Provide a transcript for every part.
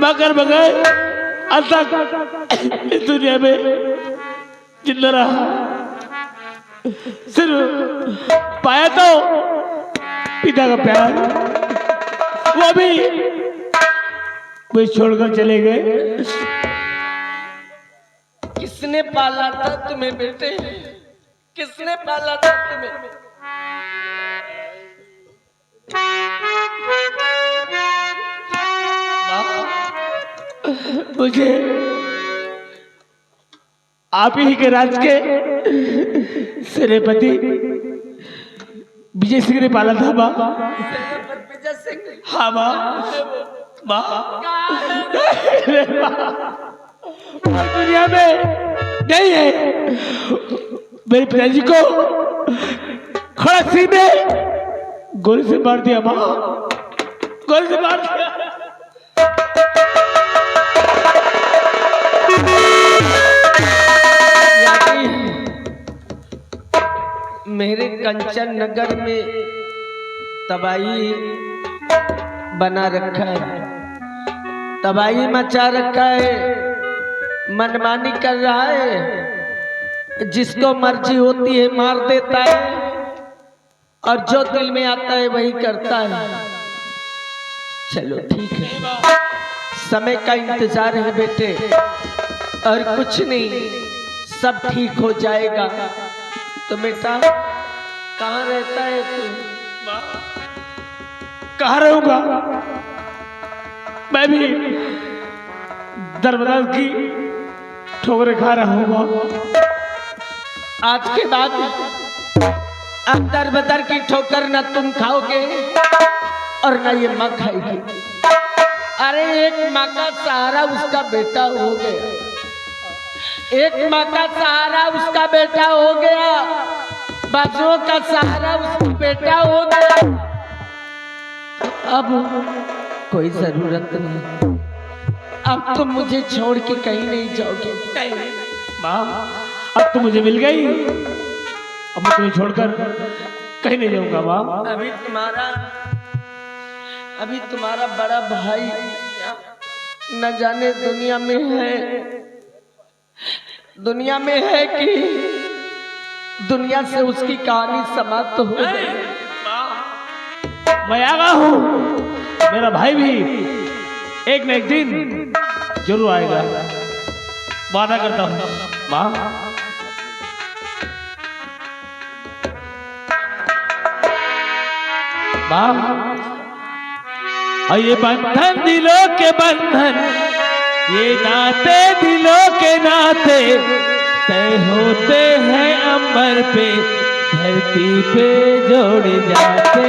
मगर मगर अतक इस दुनिया में जिंदा रहा, सिर्फ पाया तो पिता का प्यार, वो भी मुझे छोड़कर चले गए। किसने पाला था तुम्हें बेटे? किसने पाला था तुम्हें? मुझे आप ही के राज के सेनापति विजय सिंह ने पाला था माँ। विजय सिंह? हाँ माँ। माँ दुनिया में नहीं है। मेरे पिताजी को खड़क सिंह ने गोली से मार दिया माँ, गोली से मार दिया। मेरे कंचन नगर में तबाही बना रखा है, तबाही मचा रखा है, मनमानी कर रहा है, जिसको मर्जी होती है मार देता है और जो दिल में आता है वही करता है। चलो ठीक है, समय का इंतजार है बेटे, और कुछ नहीं, सब ठीक हो जाएगा। तो बेटा कहाँ रहता है तू? कहाँ रहूंगा? मैं भी दरबदर की ठोकरें खा रहा हूँ। आज के बाद अब दरबदर की ठोकर न तुम खाओगे और न ये माँ खाएगी। अरे एक माँ का सहारा उसका बेटा हो गया, एक माँ का सहारा उसका बेटा हो गया, बच्चों का सहारा उसका बेटा हो गया। अब कोई जरूरत नहीं, अब तुम मुझे छोड़ के कहीं नहीं जाओगे। माँ अब तो मुझे मिल गई, अब मैं तुम्हें छोड़कर कहीं नहीं जाऊंगा माँ। अभी तुम्हारा बड़ा भाई न जाने दुनिया में है कि दुनिया से उसकी कहानी समाप्त हो गई। मैं आगा हूँ, मेरा भाई भी एक न एक दिन जरूर आएगा, वादा करता हूँ माँ। माँ और ये बंधन दिलों के बंधन, ये नाते दिलों के नाते तय होते हैं अंबर पे, धरती पे जोड़े जाते।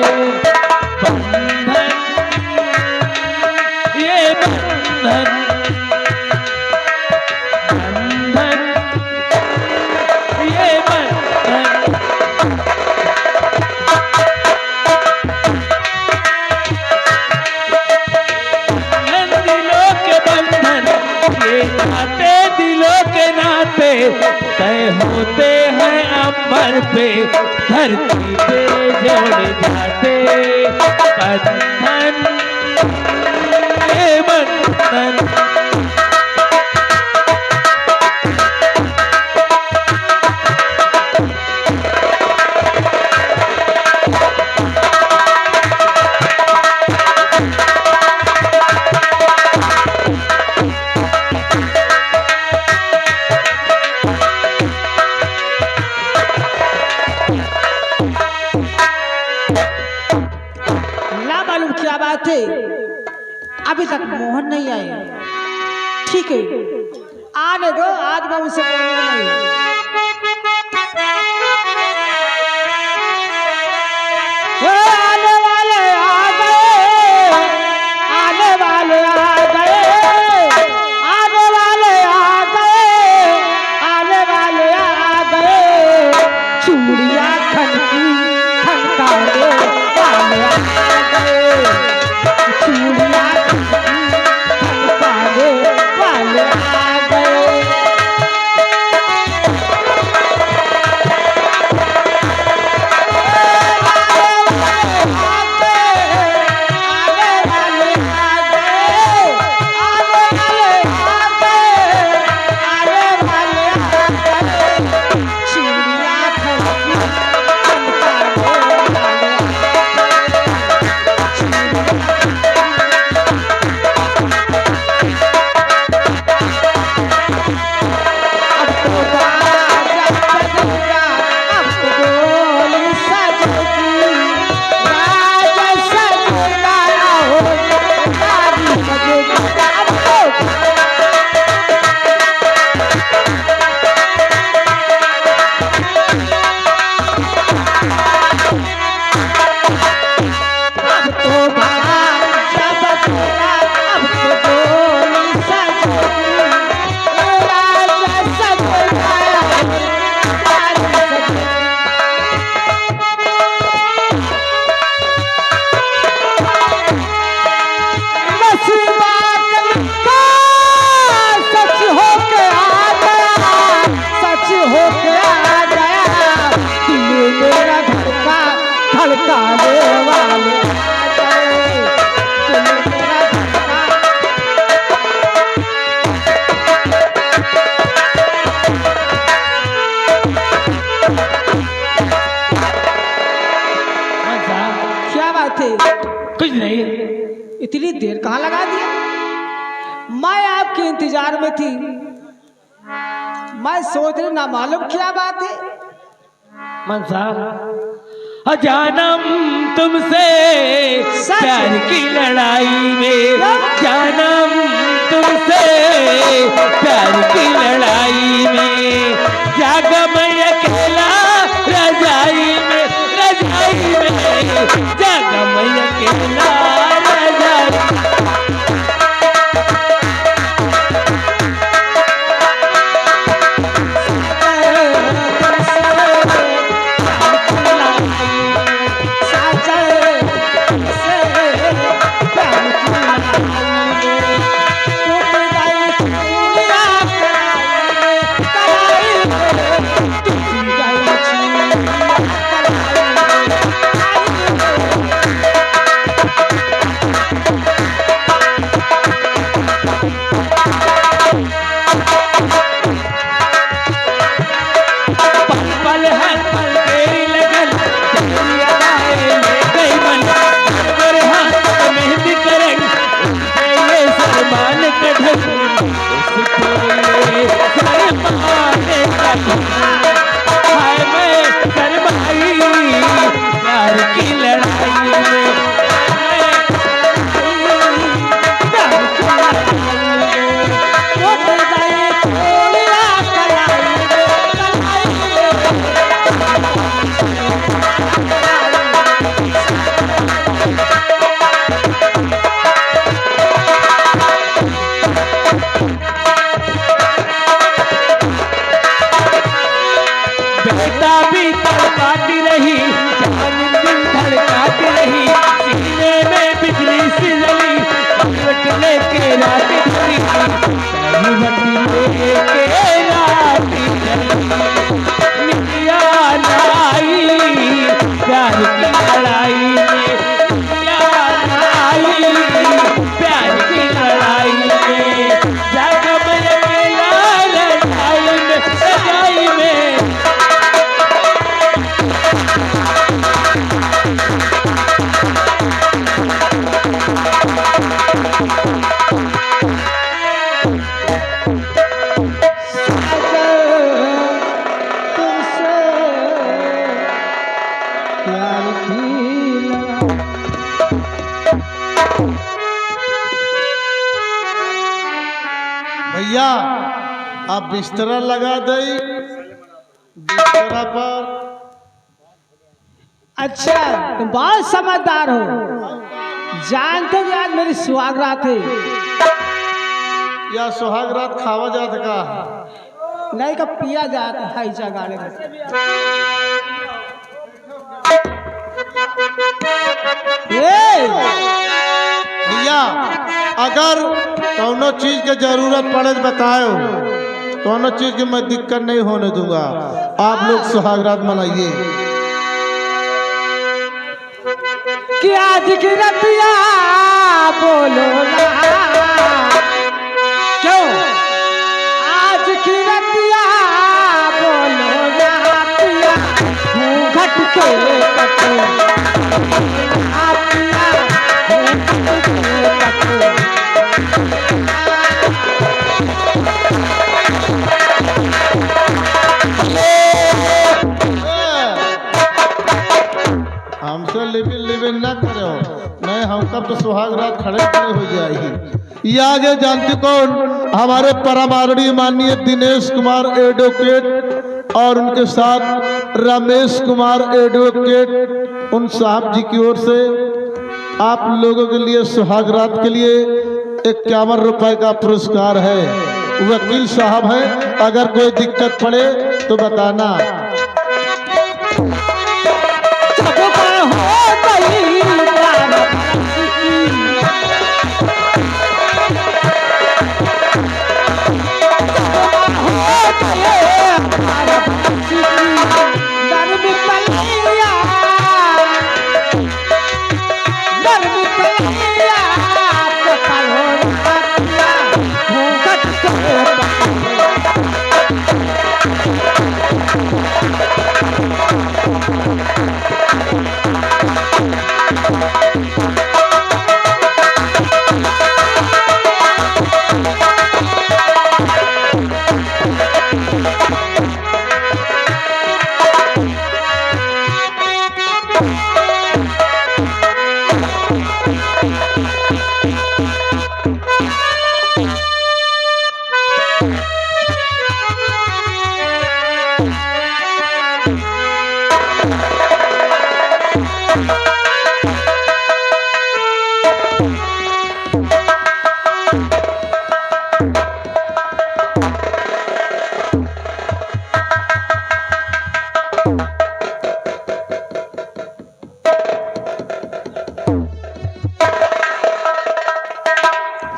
बंधन ये बंधन, बंधन ये बंधन, नाते दिलों के नाते तय होते हैं अंबर पे, धरती पे जोड़े जाते। बंधन ये बंधन, अभी तक मोहन नहीं आए। ठीक है, आने दो, आज मैं उनसे बोलूंगा नहीं। आने वाले आ गए, आने वाले आ गए, आने वाले आ गए, आने वाले आ गए, चूड़ियां खनकी खनकाने वाले आ गए, चूड़ियां वाले आ गए। कुछ नहीं। इतनी देर कहाँ लगा दिया? मैं आपके इंतजार में थी। मैं सोच रही ना मालूम क्या बात है। मनसा जानम तुमसे सच। प्यार की लड़ाई में, जानम तुमसे प्यार की लड़ाई में, जागा मैं अकेला रजाई में, रजाई में जागा मैं अकेला रजाई। भैया आप बिस्तरा लगा दई, बिस्तरा पर। अच्छा तुम बहुत समझदार हो। जानते हो कि आज मेरी सुहागरात है। या सुहाग रात खावा जात का? नहीं का पिया जाता है गाड़ी में। भैया अगर कौनो चीज के जरूरत पड़े तो बताओ, कौनो चीज की मैं दिक्कत नहीं होने दूंगा। आप लोग सुहागरात मनाइए। कि आज की रतिया बोलो ना, क्यों आज की रतिया बोलो ना पिया, घूंघट के कटो पिया, घूंघट के कटो। हमसे लिविन लिविन न करो, नहीं हम कब तो सुहाग रात खड़े खड़े हो जाएगी। ये आगे जानते कौन? हमारे परम आदरणीय माननीय दिनेश कुमार एडवोकेट और उनके साथ रमेश कुमार एडवोकेट, उन साहब जी की ओर से आप लोगों के लिए सुहाग रात के लिए 51 रुपए का पुरस्कार है। वकील साहब हैं, अगर कोई दिक्कत पड़े तो बताना।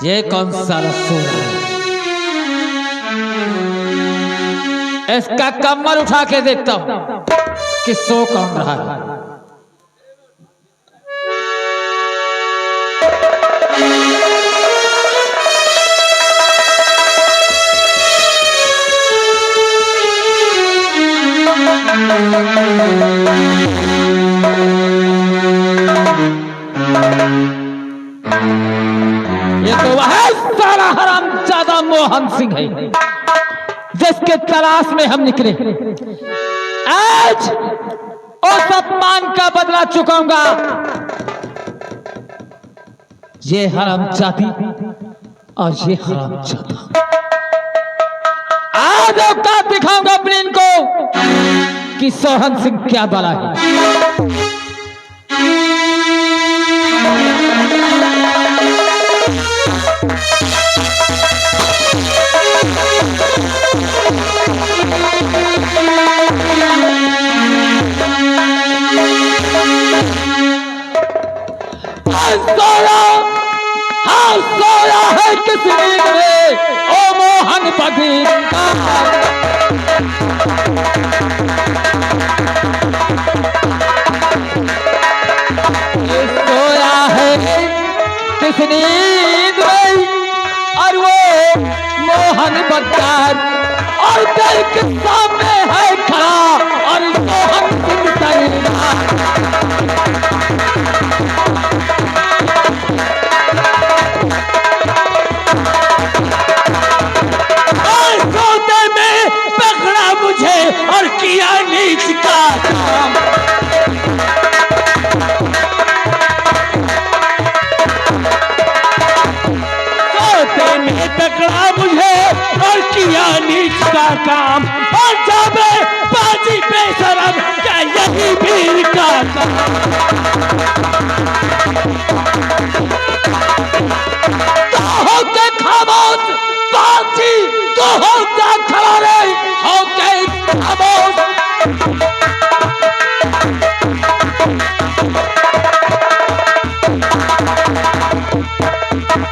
ये कौन सा रसूल है? इसका कमर उठा के देखता हूं कि सो कौन रहा है। ये तो वह सारा हरामजादा मोहन सिंह है जिसके तलाश में हम निकले। आज उस अपमान का बदला चुकाऊंगा। ये हरामजादी और ये हरामजादा आज औकात दिखाऊंगा अपने इनको कि सोहन सिंह क्या बला है। सोया है किस नींद में ओ मोहन बघेल सोया है किस नींद में और वो मोहन बघेल और दिल के सामने है खड़ा और मोहन सिंह और किया नीच का काम। सोते में पकड़ा मुझे और किया नीच का काम। और जब बाजी बेशरम क्या यही वीर का काम। तो हो के खामोश बाजी तो हो क्या खड़ा रे हो के खामोश।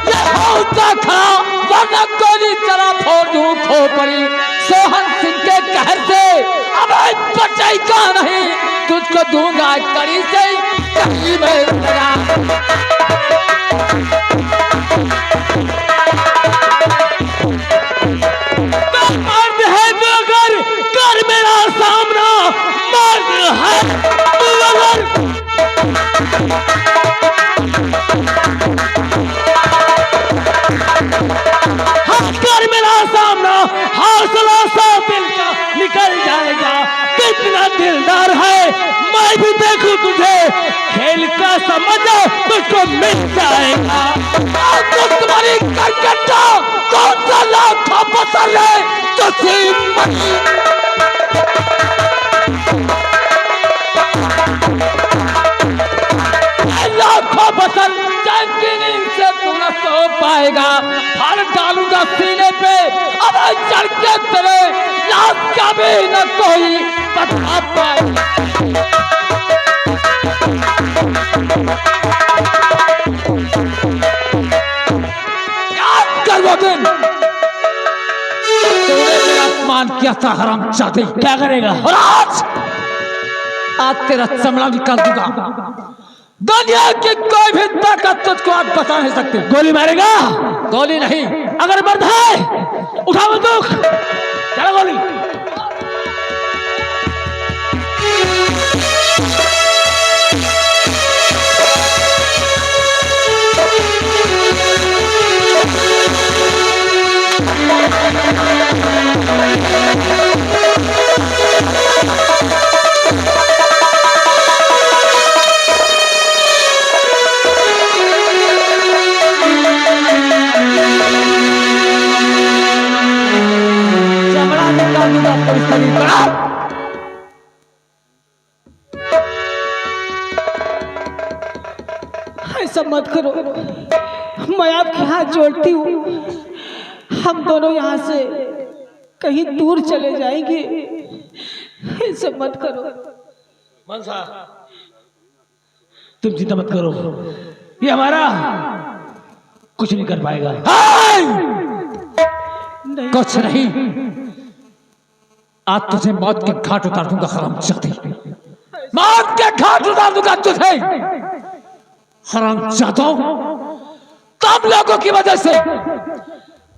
ये होता खड़ा वरना गोली चला फोड़ दूं खोपड़ी। सोहन सिंह के कहर से अब बचेगा नहीं तुझको दूंगा कड़ी से कहीं में लगा। मर्द है तो अगर कर मेरा सामना मर्द है तू अगर हाँ कर मेरा सामना हौसला सा दिल का निकल जाएगा। कितना दिलदार है मैं भी देखूं तुझे खेल का समझ तुझको मिल जाएगा। तुम्हारी करकट्टा कौन सा लाखों पसंद है तो लाखों पसंद से तू न सो पाएगा। फाड़ डालूंगा सीने पे अब चढ़ के तेरे लाश का भी न कोई बता पाएगा। याद कर वो दिन तूने मेरा अपमान किया था हरामजादे। क्या करेगा? और आज तेरा चमड़ा निकाल दूंगा। दुनिया की कोई भी ताकत तुझको आज बता नहीं सकती। गोली मारेगा? गोली नहीं। अगर मर्द है उठा बंदूक चला गोली। ऐसा मत करो, मैं आपके हाथ जोड़ती हूँ। हम दोनों यहाँ से कहीं दूर चले जाएंगे। ऐसा मत करो। मनसा तुम चिंता मत करो, ये हमारा कुछ नहीं कर पाएगा। कुछ नहीं, आज तुझे मौत के घाट उतार दूंगा हरामजादे, मौत के घाट उतार दूंगा तुझे हरामजादो। तुम लोगों की वजह से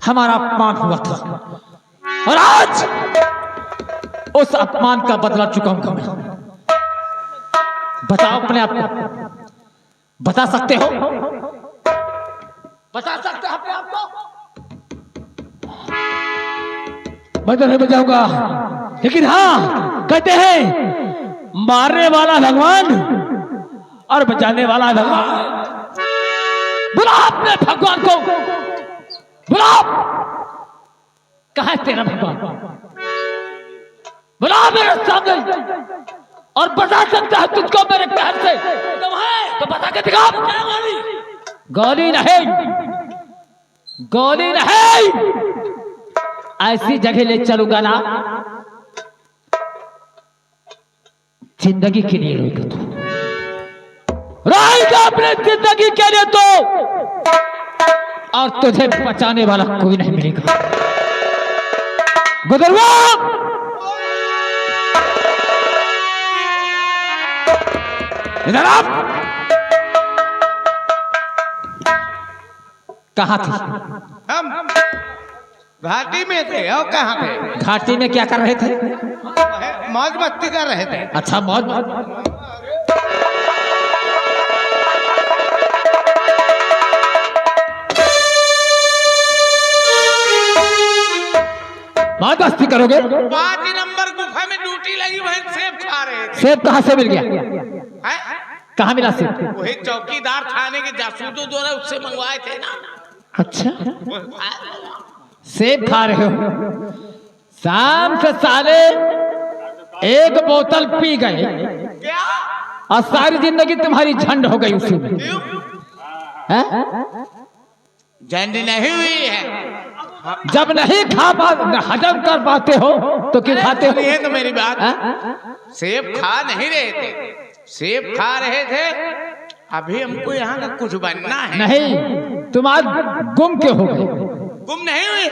हमारा अपमान हुआ था और आज उस अपमान का बदला चुकाऊंगा मैं। बताओ अपने आप को, बता सकते हो? बता सकते हो अपने आप को? मैं तो नहीं बचाऊंगा, लेकिन हाँ कहते हैं मारने वाला भगवान और बचाने वाला भगवान। बुला अपने भगवान को, बुला। कहाँ है तेरा भगवान? बुला मेरे सामने और बता सकता है तुझको मेरे कहर से तो बता के दिखा। गोली नहीं, गोली नहीं, ऐसी जगह ले चलूंगा ना जिंदगी के लिए रहेगा तू, रहेगा अपने जिंदगी के लिए तो, और तुझे बचाने वाला कोई नहीं मिलेगा। गुजरवा इधर आप। कहाँ थे? हम घाटी में थे। और कहाँ थे? घाटी में क्या कर रहे थे? मौज मस्ती कर रहे थे। अच्छा मौज मस्ती करोगे? 5 नंबर गुफा में ड्यूटी लगी, वहीं सेब खा रहे थे। सेब कहाँ से मिल गया? हैं? कहाँ मिला सेब? वही चौकीदार थाने के जासूसों द्वारा उससे मंगवाए थे ना। अच्छा सेब खा रहे हो? शाम से साले 1 बोतल पी गए क्या? और सारी जिंदगी तुम्हारी झंड हो गई उसी में। हैं? झंड नहीं हुई है। जब नहीं खा पा हजम कर पाते हो तो क्यों खाते हो? सुनिए तो मेरी बात। हैं? सेब खा नहीं रहे थे, सेब खा रहे थे। अभी हमको यहाँ का कुछ बनना है। नहीं, तुम आज गुम क्यों हो गए? गुम नहीं हुए,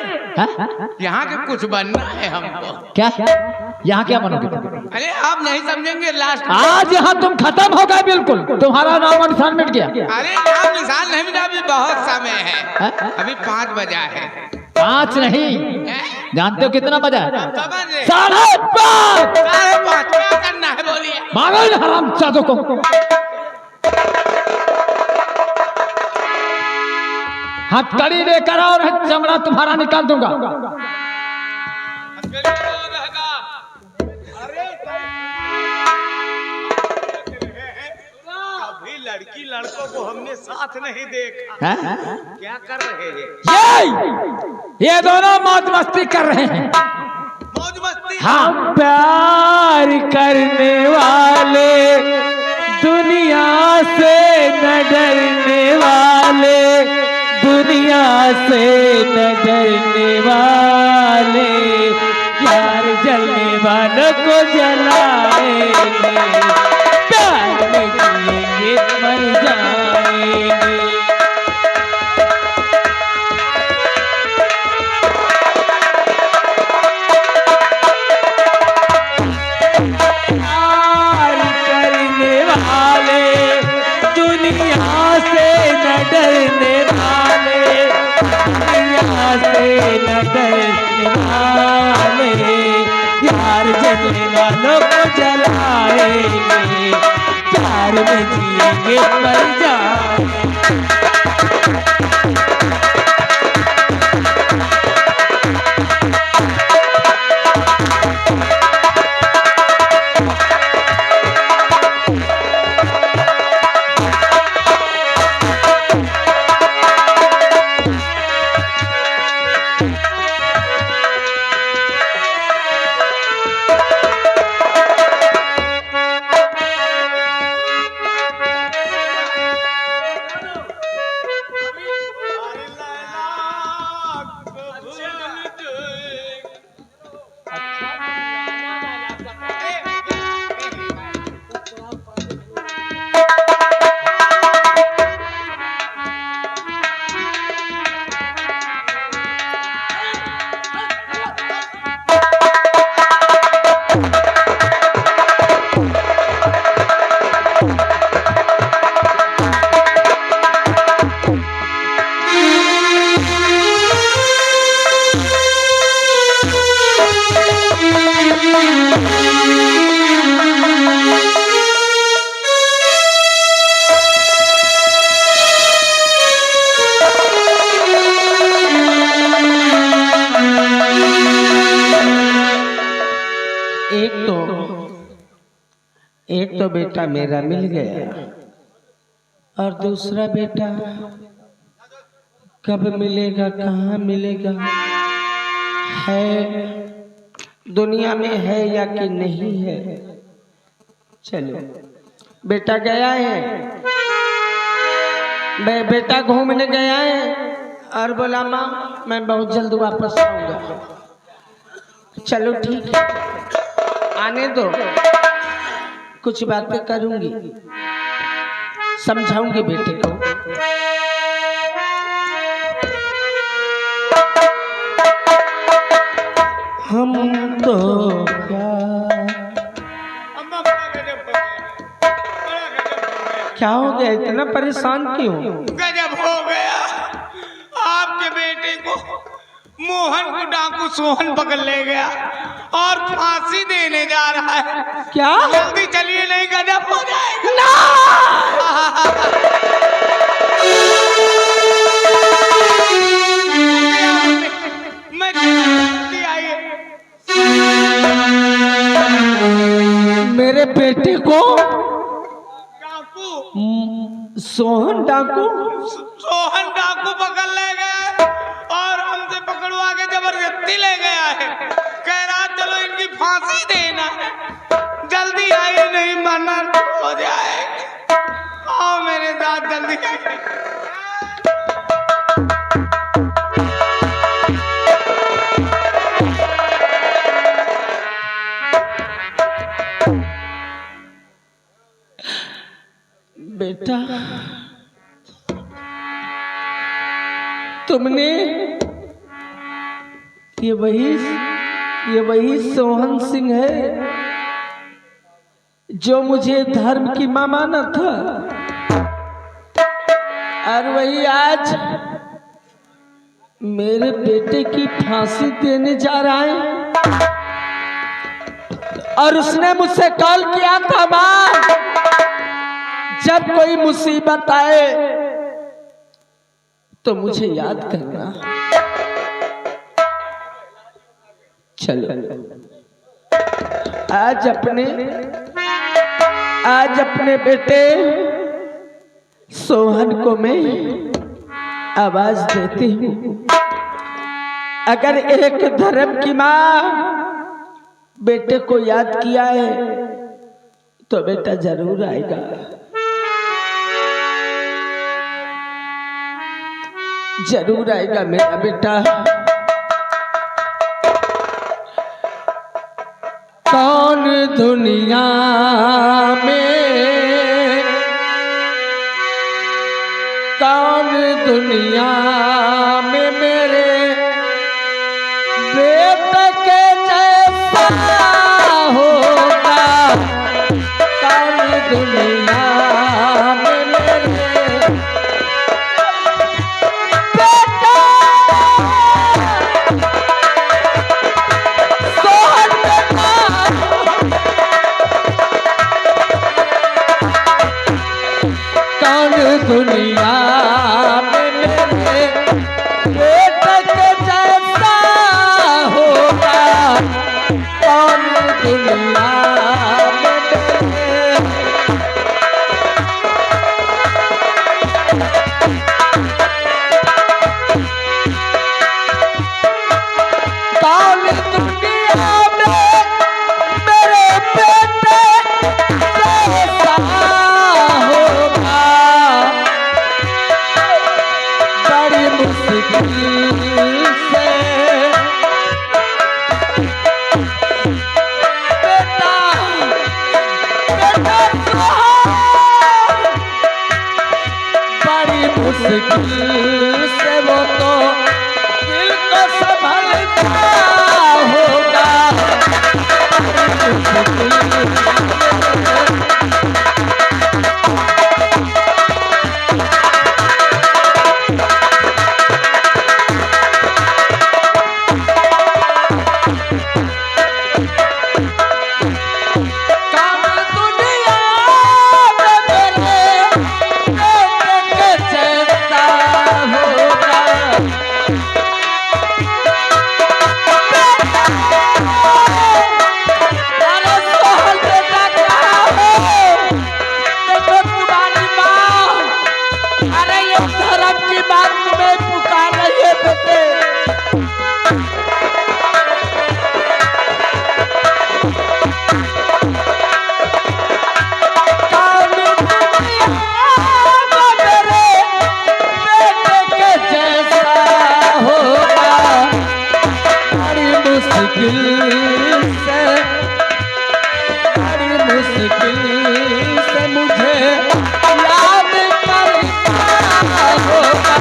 यहाँ के कुछ बनना है हमको। क्या यहाँ क्या बनोगे? अरे आप नहीं समझेंगे। लास्ट आज यहाँ तुम खत्म हो गए, बिल्कुल तुम्हारा नाम और निशान मिट गया। अरे नाम निशान नहीं मिला, अभी बहुत समय है। अभी 5 बजा है। 5 नहीं, जानते हो कितना बजा? 5:30। 5:30। 5:30 क्या करना है बोलिए? मारो इन हरामजादों को। हथकड़ी लेकर आओ, चमड़ा तुम्हारा निकाल दूंगा। अभी लड़की लड़कों को हमने साथ नहीं देखा। हैं? क्या कर रहे हैं? ये दोनों मौज मस्ती कर रहे हैं। मौज मस्ती। हाँ, प्यार करने वाले दुनिया से न डरने वाले, दुनिया से न डरने वाले, प्यार जलने वालों को जलाएंगे, प्यार में जिएंगे मर जाएंगे। प्यार करने वाले दुनिया से न डरने वाले, दुनिया से न डरने वाले, प्यार जलने वालों को जलाएंगे, प्यार में जिएंगे मर जाएंगे। तो बेटा मेरा मिल गया और दूसरा बेटा कब मिलेगा, कहाँ मिलेगा, है दुनिया में है या कि नहीं है। चलो बेटा गया है, बेटा घूमने गया है और बोला माँ मैं बहुत जल्द वापस आऊंगा। चलो ठीक है, आने दो, कुछ बातें करूंगी, समझाऊंगी बेटे को। हम तो क्या हो गया, इतना परेशान क्यों? गजब हो गया, आपके बेटे को मोहन को डाकू सोहन पकड़ ले गया और फांसी देने जा रहा है। क्या? जल्दी चलिए नहीं गजब हो जाएगा ना! मैं जल्दी आइए। मेरे बेटे को डाकू सोहन डाकू सोहन डाकू पकड़ ले गए और हमसे पकड़वा के जबरदस्ती ले गया है। कह रहा चलो इनकी फांसी देना है, जल्दी आइए नहीं मरना हो जाए। आओ मेरे साथ जल्दी आइए। बेटा तुमने ये वही सोहन सिंह है जो मुझे धर्म की मां माना था, और वही आज मेरे बेटे की फांसी देने जा रहा है। और उसने मुझसे कॉल किया था मां, जब कोई मुसीबत आए तो मुझे याद करना। चलो आज अपने बेटे सोहन को मैं आवाज देती हूँ। अगर एक धर्म की माँ बेटे को याद किया है तो बेटा जरूर आएगा। जरूर आएगा मेरा बेटा। कौन दुनिया में, कौन दुनिया में मेरे बेटे के जैसा होगा, कौन दुनिया में मेरे दुनिया में मेरे बेटे के जैसा होगा, कौन दुनिया में मेरे कौन दुनिया में मेरे बेटे जैसा होगा। बड़ी मुश्किल से बेटा बड़ी मुश्किल से वो तो दिल को संभालता होगा। सोहन से मुझे याद करना होगा।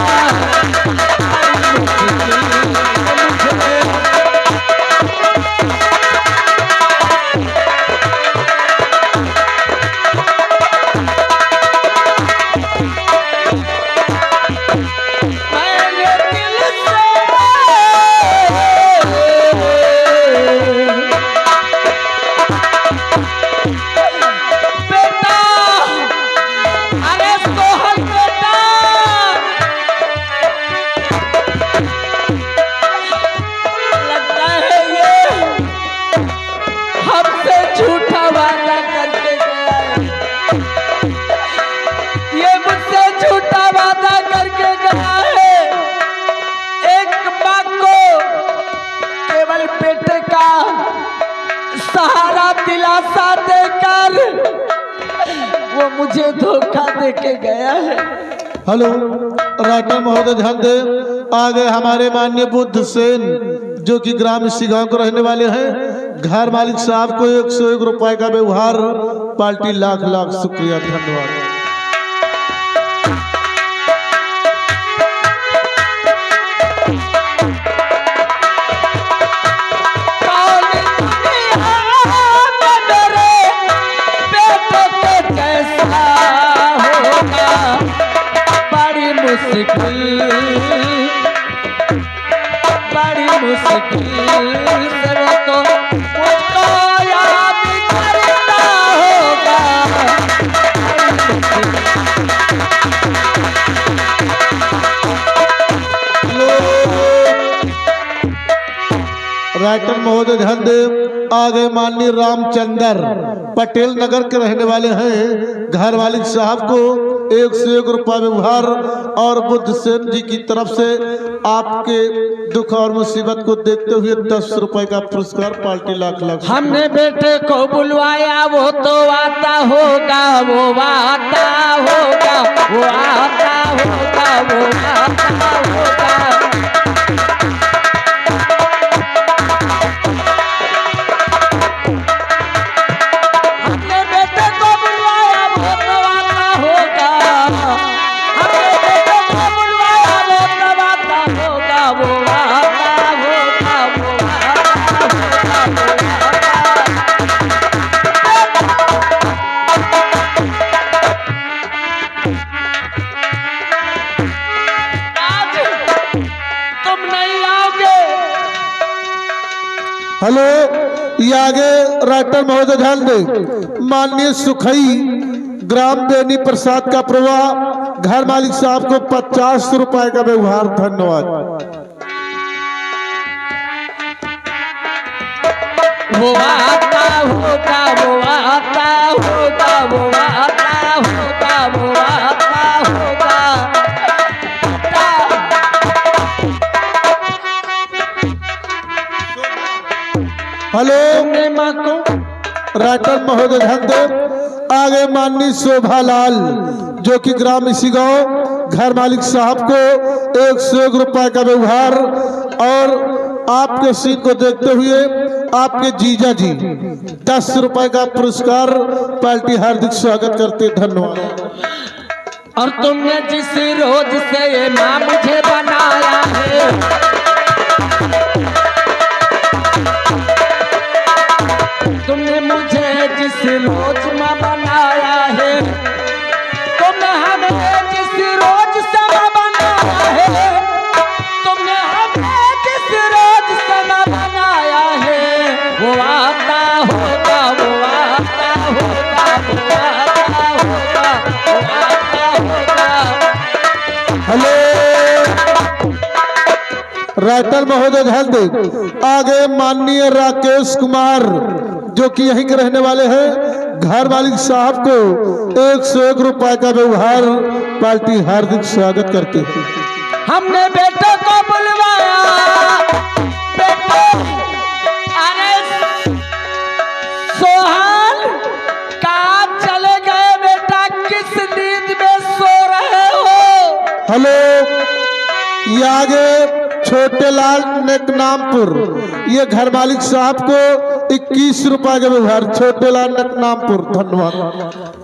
झूठा वादा करके गया है, ये मुझसे झूठा वादा करके गया है। एक माँ को केवल बेटे का सहारा दिलासा देकर वो मुझे धोखा देके गया है। हेलो राइटर महोदय ध्यान दे। आगे हमारे माननीय बुद्ध सेन जो कि ग्राम इसी गांव को रहने वाले हैं, घर मालिक साहब को 101 रुपए का व्यवहार पार्टी लाख लाख शुक्रिया धन्यवाद। बड़ी मुश्किल से तो मुझको याद करना होगा। राइटर महोदय ध्यान दे। आगे माननीय रामचंद्र पटेल नगर के रहने वाले हैं, घर मालिक साहब को 101 रुपया व्यवहार और बुद्ध सेन जी की तरफ से आपके दुख और मुसीबत को देखते हुए 10 रुपए का पुरस्कार पार्टी लाख लाख। हमने बेटे को बुलवाया, वो तो आता होगा, वो आता होगा, वो आता होगा, वो आता होगा। हमने बेटे को बुलवाया, वो तो आता होगा। हमने बेटे को बुलवाया, वो तो आता होगा, वो आता होगा, वो आता होगा, आज तुम नहीं आओगे। हेलो ये आगे राइटर महोदय ध्यान दे। माननीय सुखई ग्राम बेनी प्रसाद का प्रवाह, घर मालिक साहब को 50 रुपए का व्यवहार धन्यवाद। वो आता होगा, वो आता होगा, वो आता होगा, वो आता होगा। हेलो माँ को राइटर महोदय ध्यान दे। आगे माननीय शोभालाल जो कि ग्राम इसी गांव, घर मालिक साहब को 101 रुपए का व्यवहार और आपके सीन को देखते हुए आपके जीजा जी 10 रुपए का पुरस्कार पार्टी हार्दिक स्वागत करते धन्यवाद। और तुमने जिस रोज से ये माँ मुझे बनाया है, तुमने मुझे जिस रोज माँ बनाया है, तुमने हमें जिस रोज समा बनाया है, तुमने हमें जिस रोज समा बनाया है, वो आता होगा, वो आता होगा, वो आता होगा, वो आता होगा। हेलो राइटर महोदय ध्यान दे। आगे माननीय राकेश कुमार जो कि यहीं के रहने वाले हैं, घर मालिक साहब को 101 रुपए का व्यवहार पार्टी हार्दिक स्वागत करते हैं। हमने बेटे को बुलवाया, बेटे अरे सोहन कहाँ चले गए बेटा, किस नींद में सो रहे हो? हेलो ये आगे छोटे लाल नेकनामपुर, ये घर मालिक साहब को 21 रुपए का व्यवहार, छोटे लाल नकनामपुर। धन्यवाद।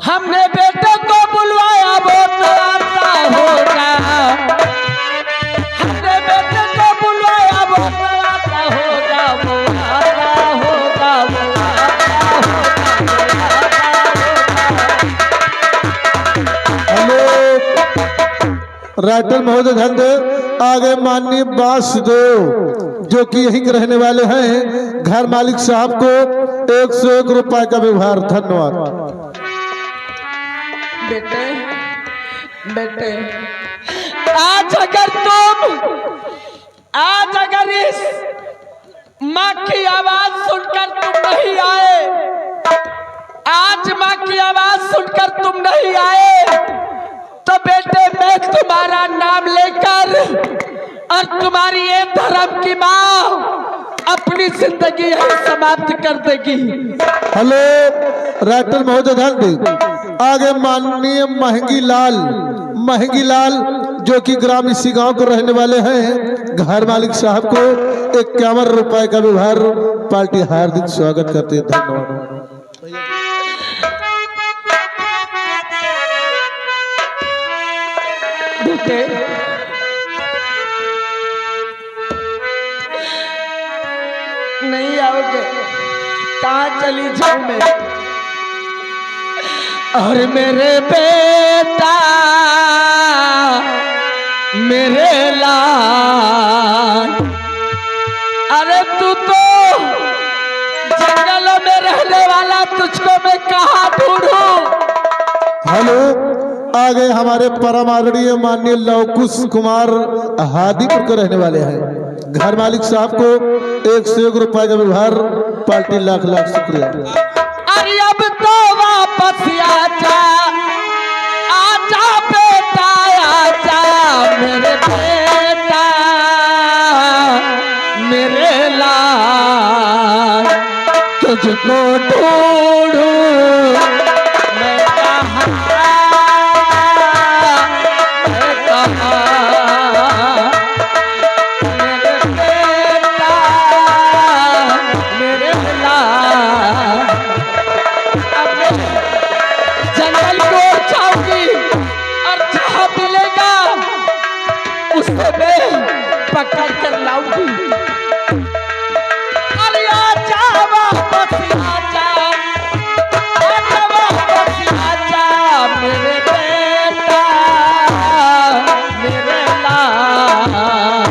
हमने बेटे को बुलवाया वो तो आता होगा, हमने बेटे को बुलवाया वो तो आता होगा, वो आता होगा, वो आता होगा। हेलो राइटर महोदय ध्यान दे। आगे माननीय वासुदेव जो कि यहीं के रहने वाले हैं, घर मालिक साहब को 101 रुपए का व्यवहार। धन्यवाद। बेटे बेटे आज अगर इस माँ की आवाज सुनकर तुम नहीं आए, आज माँ की आवाज सुनकर तुम नहीं आए, तो बेटे मैं तुम्हारा नाम लेकर और तुम्हारी ये धर्म की माँ अपनी जिंदगी यही समाप्त कर देगी। हेलो राइटर महोदय ध्यान दे। आगे माननीय महंगी लाल जो कि ग्राम इसी गांव के रहने वाले हैं, घर मालिक साहब को 51 रुपए का व्यवहार। पार्टी हार्दिक स्वागत करते हैं। धन्यवाद। बेटे नहीं आओगे, कहाँ चली जाऊं मैं? और मेरे बेटा मेरे लाल, अरे तू तो जंगलों में रहने वाला, तुझको मैं कहाँ ढूंढूं? हेलो आगे हमारे परम आदरणीय माननीय लवकुश कुमार हादीपुर के रहने वाले हैं, घर मालिक साहब को 101 रुपए का व्यवहार। पार्टी लाख लाख शुक्रिया। अरे अब तो वापस आजा, आजा बेटा आजा, मेरे बेटा मेरे लाल, तुझको ढूंढूं मैं कहाँ, मैं कहाँ, मेरे बेटा मेरे लाल। अब मैं जंगल को जाऊंगी और जहाँ मिलेगा उससे मैं पकड़ कर लाऊंगी। अरे आजा वापस आजा, आजा वापस आजा, मेरे बेटा मेरे लाल,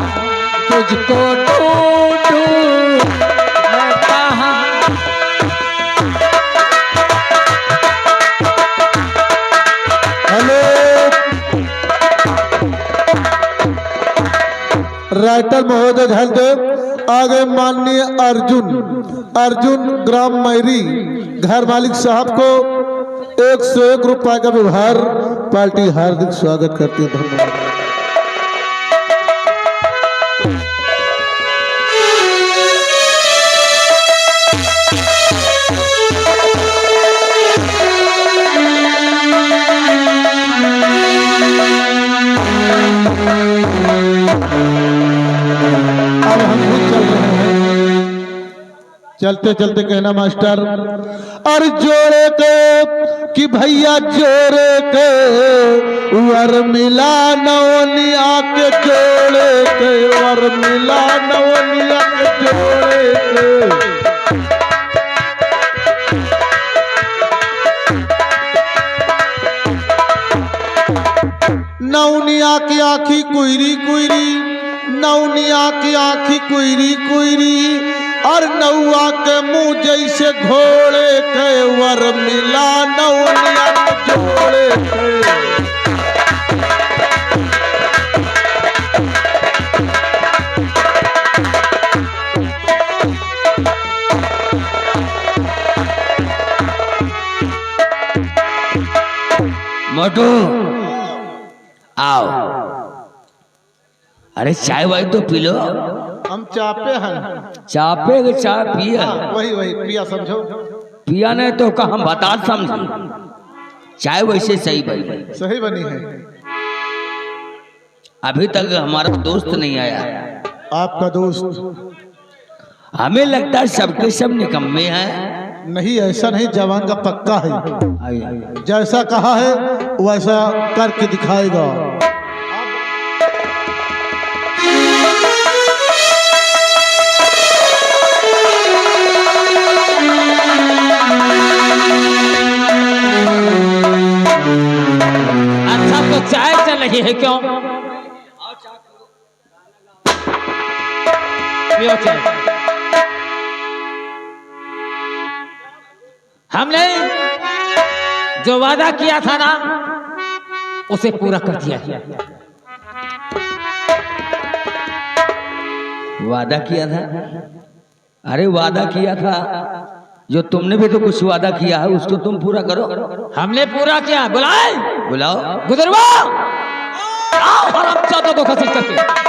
तुझको ढूंढूं मैं कहाँ। हेलो राइटर महोदय ध्यान दे। आगे माननीय अर्जुन ग्राम मैरी, घर मालिक साहब को 101 रुपए का व्यवहार। पार्टी हार्दिक स्वागत करती है। धन्यवाद। अब हम खुद चल रहे हैं, चलते चलते कहना मास्टर, और जोड़े के कि भैया जोड़े के वर मिला नवनिया के, जोड़े के वर मिला नवनिया के, जोड़े के। नवनिया की आँखी कुइरी कुइरी, नवनिया की आँखी कुइरी कुइरी, और नौआ के मुंह जैसे घोड़े के वर मिला नवनिया के, जोड़े के। मोटू आओ, अरे चाय वाय तो पी लो। हम चापे हैं। चापे के चाय पिया, वही पिया समझो। पिया नहीं तो का हम बता समझ, चाय वैसे सही बनी, सही बनी है। अभी तक हमारा दोस्त नहीं आया। आपका दोस्त? हमें लगता है सबके सब निकम्मे हैं। नहीं, ऐसा नहीं, जवान का पक्का है। आइए। जैसा कहा है वैसा करके दिखाएगा। अच्छा तो चाय चल रही है क्यों? पियो चाय। हमने जो वादा किया था ना उसे पूरा कर दिया है। वादा किया था? अरे वादा किया था, जो तुमने भी तो कुछ वादा किया है उसको तुम पूरा करो। हमने पूरा किया। बुलाए, बुलाओ। गुजरवा आओ हरामजादों को घसीट करके।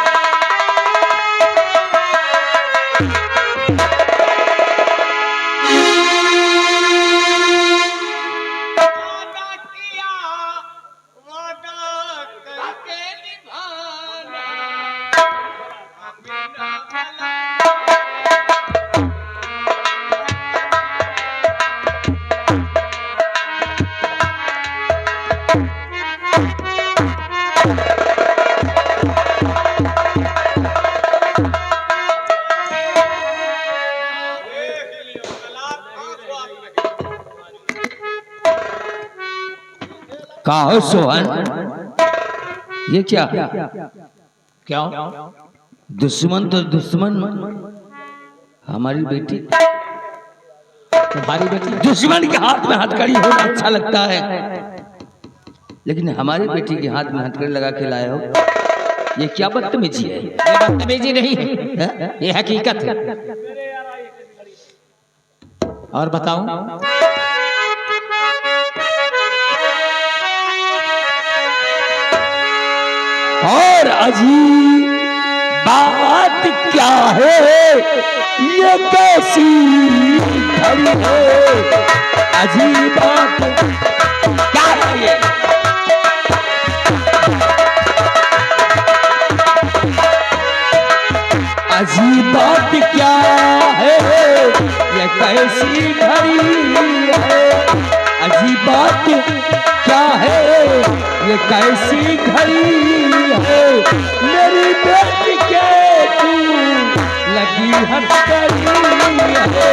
कहा हो सोहन, ये क्या? क्यों? दुश्मन तो दुश्मन, हमारी बेटी, तुम्हारी बेटी दुश्मन के हाथ में हथकड़ी होना अच्छा लगता है, लेकिन हमारी बेटी के हाथ में हथकड़ी लगा के लाए हो, ये क्या बदतमीजी है? ये बदतमीजी नहीं है, ये हकीकत है। और बताऊं? और अजीब बात क्या है, ये कैसी घड़ी है? अजीब बात क्या है ये? अजीब बात क्या है, ये कैसी घड़ी है? अजीब बात क्या है, ये कैसी घड़ी है? मेरी बेटी के तू लगी हथकड़ी है।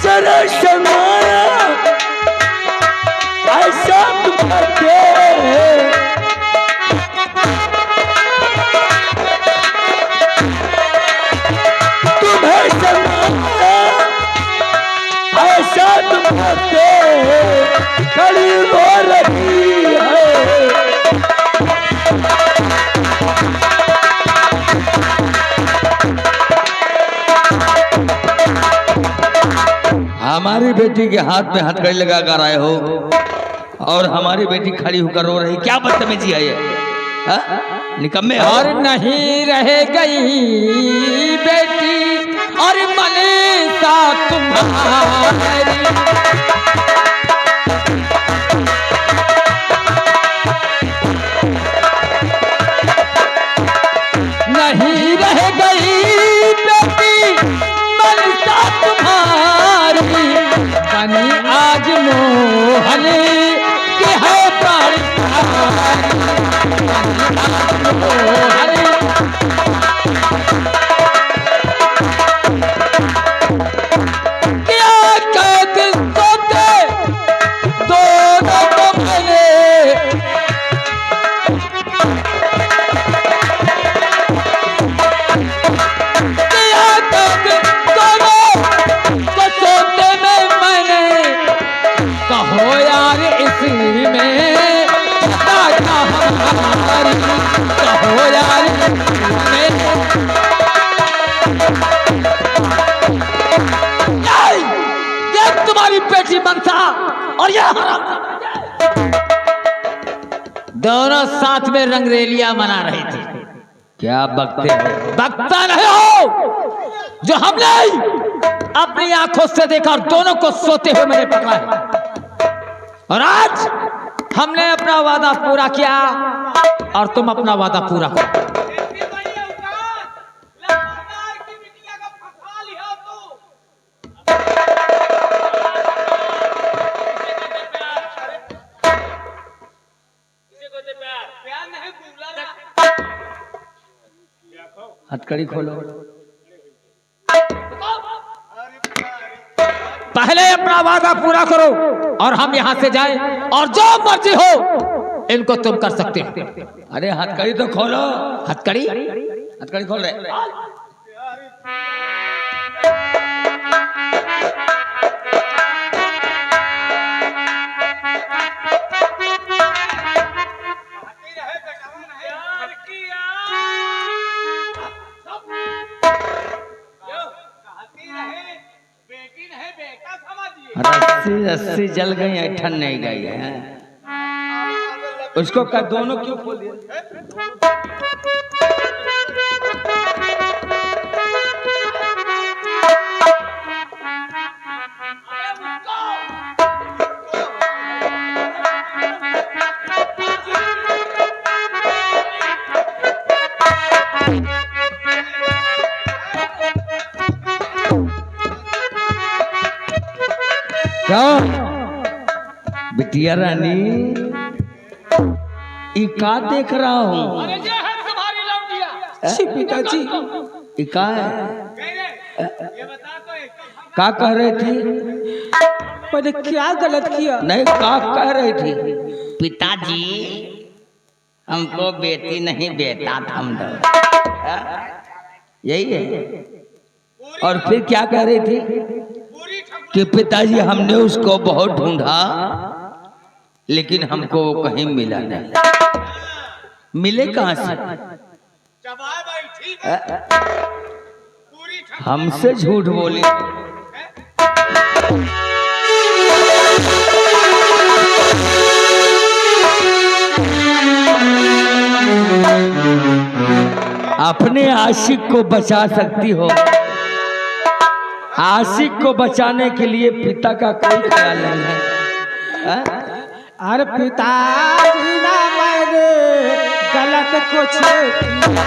जरा शर्माया ऐसा तुम करते, तुम्हें शर्माया ऐसा तुम करते, खड़ी हो रही है। हमारी बेटी के हाथ में हथकड़ी लगा कर आए हो और हमारी बेटी खड़ी होकर रो रही, क्या बदतमीजी है ये? हाँ? निकम्मे हो। और नहीं रह गई बेटी और मनीषा तुम्हारी, नहीं रह गई बेटी मनीषा तुम्हारी, बनी आज मोहन की है प्राण प्यारी, मोहन क्या कहते सोते दोनों को मैंने, क्या कहते दोनों को सोते में मैंने, कहो यार इसमें दादा हमारी, कहो यार इसमें ये तुम्हारी बेटी मनसा और ये हराम दोनों साथ में रंगरेलियां मना रहे थे। क्या बकते हो? बकता नहीं हो, जो हमने अपनी आंखों से देखा और दोनों को सोते हुए मैंने पकड़ा है। और आज हमने अपना वादा पूरा किया और तुम अपना वादा पूरा करो। हथकड़ी खोलो। पहले अपना वादा पूरा करो और हम यहां से जाएं और जो मर्जी हो इनको तुम कर सकते हो। अरे हथकड़ी तो खोलो। हथकड़ी हथकड़ी खोल रहे। रस्सी रस्सी जल गई, ऐठन नहीं गई है। उसको का दोनों क्यों खोल दिए? क्या बिटिया रानी, ई का देख रहा हूँ? जी पिताजी, ई का है? का कह रही थी? मैंने क्या गलत किया? नहीं, का कह रही थी? पिताजी हमको बेटी नहीं बेटा था हम लोग। यही है। और फिर क्या कह रही थी? कि पिताजी हमने उसको बहुत ढूंढा लेकिन हमको वो कहीं मिला नहीं। मिले कहां से? हमसे झूठ बोली। अपने आशिक को बचा सकती हो, आशिक को बचाने के लिए पिता का कोई ख्याल नहीं है। अरे पिताजी ना मैंने गलत कुछ किया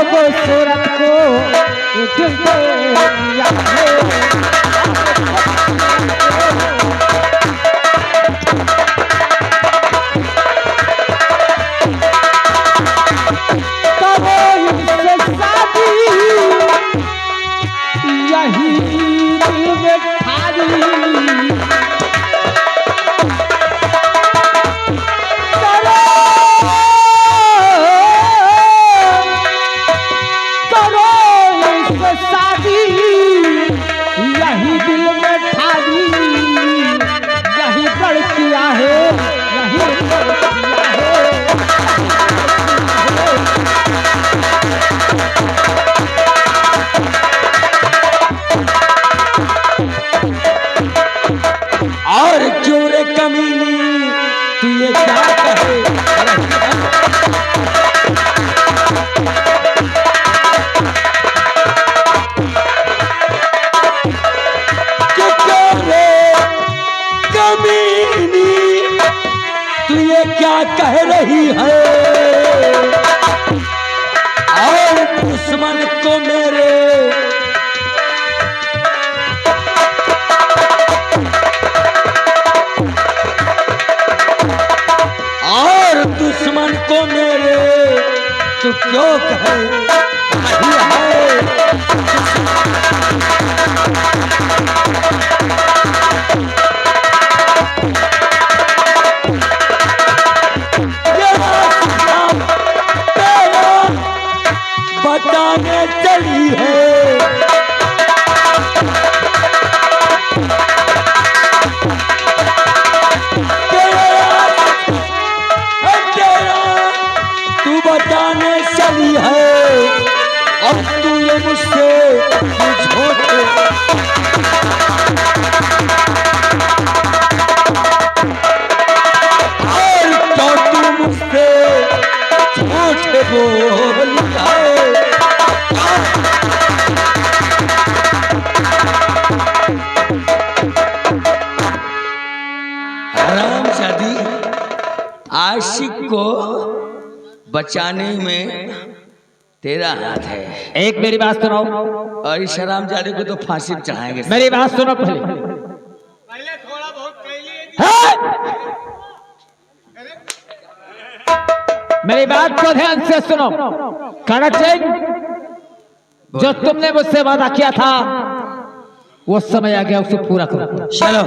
वो सूरत को दिल पे दिया है। करो इनसे शादी यही दिल में ठारी। यही दिल में ठारी, यही गढ़ किया है, यही गढ़ किया है। और क्यों रे कमीनी तू ये क्या कहे? तू ये क्या कह रही है? और दुश्मन को मेरे और दुश्मन को मेरे तू क्यों कहे रही है? बताने चली है तू बताने चली है। अब तू ये मुझसे आशिक को बचाने में तेरा हाथ है। एक मेरी बात सुनो, और इस हरामजादे को तो फांसी पे चढ़ाएंगे। मेरी बात सुनो पहले। थोड़ा बहुत हाँ! मेरी बात को ध्यान से सुनो। कड़क सिंह, जो तुमने मुझसे वादा किया था वो समय आ गया, उसे पूरा करो। चलो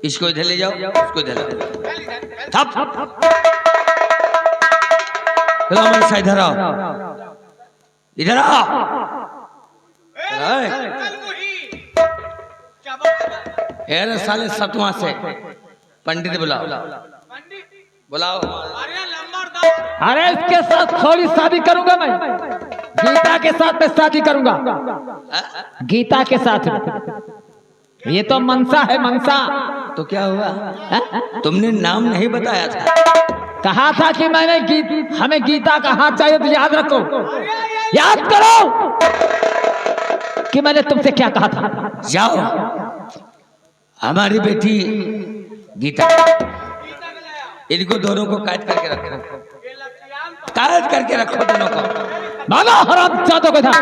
इसको इधर ले जाओ, उसको इधर ले जाओ। थप रामन सा इधर आओ, इधर आओ। अरे साले सतवां से पंडित बुलाओ, बुलाओ। अरे इसके साथ थोड़ी शादी करूंगा मैं, गीता के साथ मैं शादी करूंगा, गीता के साथ। ये तो मनसा है, मनसा। तो क्या हुआ? तुमने नाम नहीं बताया था। कहा था कि मैंने हमें गीता का हाथ चाहिए, तो याद रखो, याद करो कि मैंने तुमसे क्या कहा था। जाओ हमारी बेटी गीता, इनको दोनों को कैद करके रखो, कैद करके रखो दोनों को। मानो हराम जादों के था।